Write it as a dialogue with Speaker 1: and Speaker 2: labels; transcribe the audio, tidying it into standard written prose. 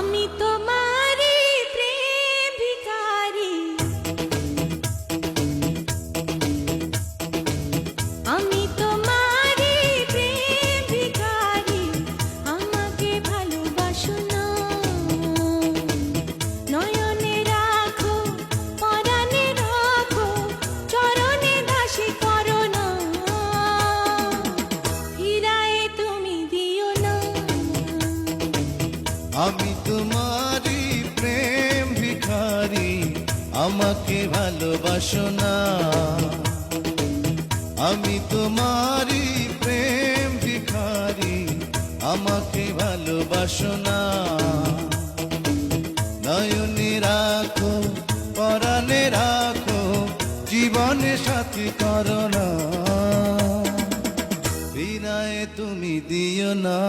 Speaker 1: আমি তোমারি প্রেম ভিখারি, আমি তোমারি প্রেম ভিখারি, আমাকে ভালোবাসো না। নয়নে রাখো, পরাণে রাখো, চরণে দাসী করো না, ফিরায়ে তুমি দিও না।
Speaker 2: আমি তোমারি প্রেম ভিখারি, আমাকে ভালোবাসো না। আমি তোমারি প্রেম ভিখারি, আমাকে ভালোবাসো না। নয়নে রাখো, পরাণে রাখো, জীবনে সাথী করো না, ফিরায়ে তুমি দিও না।